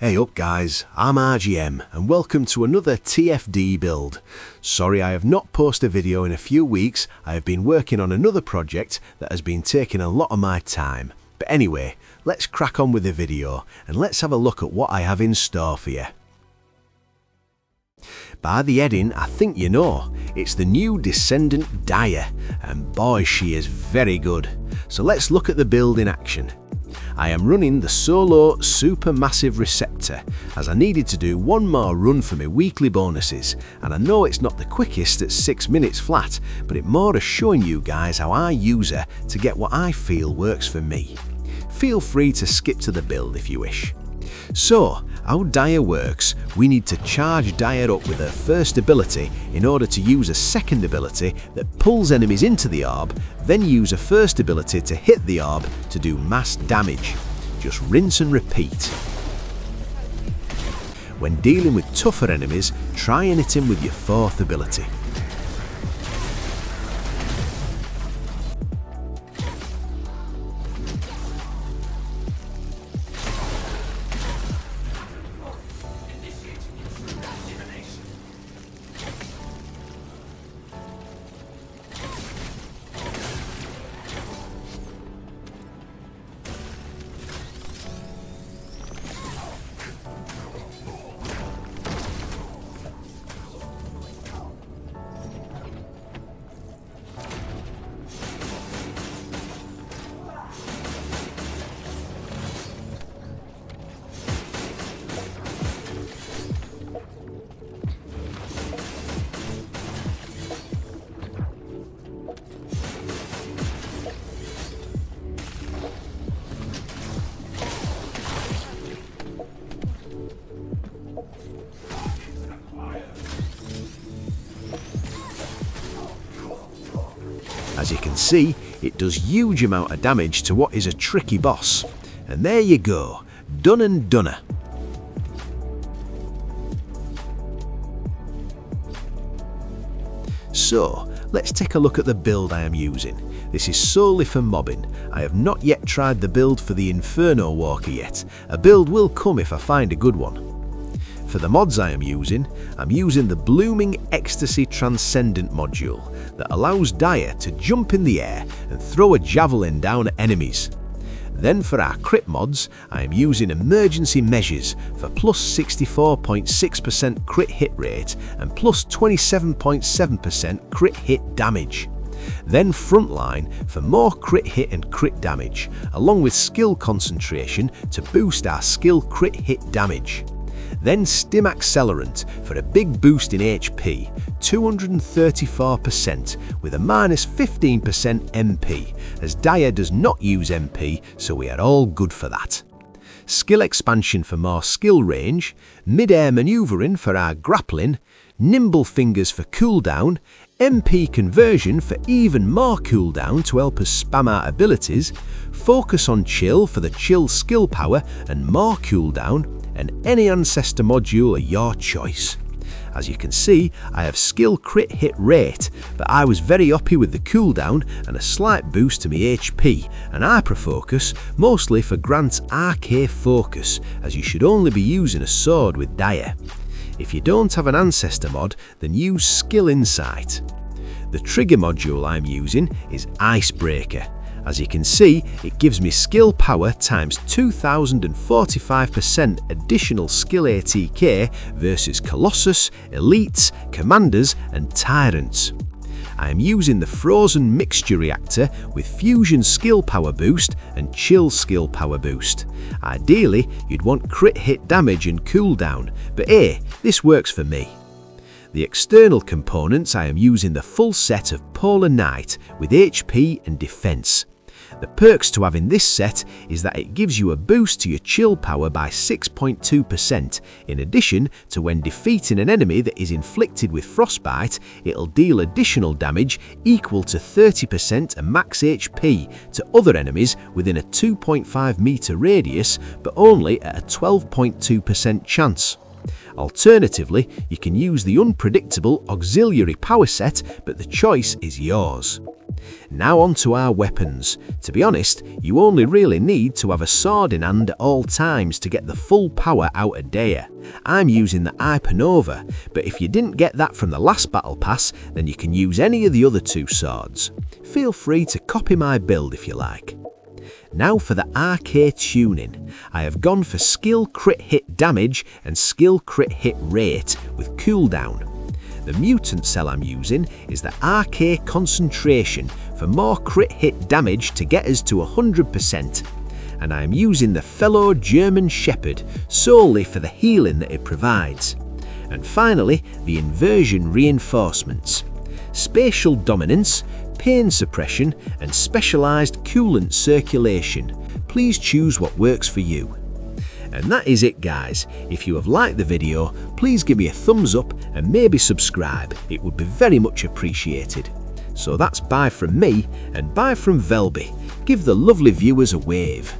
Hey up guys, I'm RGM and welcome to another TFD build. Sorry I have not posted a video in a few weeks. I have been working on another project that has been taking a lot of my time. But anyway, let's crack on with the video and let's have a look at what I have in store for you. By the heading, I think you know, it's the new Descendent Dire, and boy she is very good. So let's look at the build in action. I am running the solo supermassive receptor as I needed to do one more run for my weekly bonuses, and I know it's not the quickest at 6 minutes flat, but it more is showing you guys how I use her to get what I feel works for me. Feel free to skip to the build if you wish. So, how Dire works, we need to charge Dire up with her first ability in order to use a second ability that pulls enemies into the orb, then use a first ability to hit the orb to do mass damage. Just rinse and repeat. When dealing with tougher enemies, try and hit him with your fourth ability. As you can see, it does huge amount of damage to what is a tricky boss. And there you go, done and doneer. So, let's take a look at the build I am using. This is solely for mobbing. I have not yet tried the build for the Inferno Walker yet. A build will come if I find a good one. For the mods I'm using the Blooming Ecstasy Transcendent module that allows Dire to jump in the air and throw a javelin down at enemies. Then for our crit mods, I am using Emergency Measures for plus 64.6% crit hit rate and plus 27.7% crit hit damage. Then Frontline for more crit hit and crit damage, along with skill concentration to boost our skill crit hit damage. Then Stim Accelerant for a big boost in HP, 234% with a minus 15% MP, as Dire does not use MP, so we are all good for that. Skill Expansion for more skill range, Mid-Air Maneuvering for our grappling, Nimble Fingers for cooldown, MP Conversion for even more cooldown to help us spam our abilities, Focus on Chill for the chill skill power and more cooldown, and any Ancestor module at your choice. As you can see, I have skill crit hit rate, but I was very happy with the cooldown and a slight boost to my HP, and Hyper Focus mostly for Grant's RK Focus, as you should only be using a sword with Dire. If you don't have an Ancestor mod, then use Skill Insight. The trigger module I'm using is Icebreaker. As you can see, it gives me skill power times 2045% additional skill ATK versus Colossus, Elites, Commanders and Tyrants. I am using the Frozen Mixture Reactor with Fusion Skill Power Boost and Chill Skill Power Boost. Ideally, you'd want crit hit damage and cooldown, but hey, this works for me. The external components, I am using the full set of Polar Knight with HP and Defense. The perks to having this set is that it gives you a boost to your chill power by 6.2%, in addition to when defeating an enemy that is inflicted with frostbite, it'll deal additional damage equal to 30% of max HP to other enemies within a 2.5 meter radius, but only at a 12.2% chance. Alternatively, you can use the unpredictable auxiliary power set, but the choice is yours. Now on to our weapons. To be honest, you only really need to have a sword in hand at all times to get the full power out of Daya. I'm using the Hypernova, but if you didn't get that from the last battle pass, then you can use any of the other 2 swords. Feel free to copy my build if you like. Now for the RK tuning. I have gone for skill crit hit damage and skill crit hit rate with cooldown. The mutant cell I'm using is the RK concentration for more crit hit damage to get us to 100%. And I am using the fellow German Shepherd solely for the healing that it provides. And finally, the inversion reinforcements. Spatial dominance, pain suppression and specialised coolant circulation. Please choose what works for you. And that is it, guys. If you have liked the video, please give me a thumbs up and maybe subscribe. It would be very much appreciated. So that's bye from me and bye from Velby. Give the lovely viewers a wave.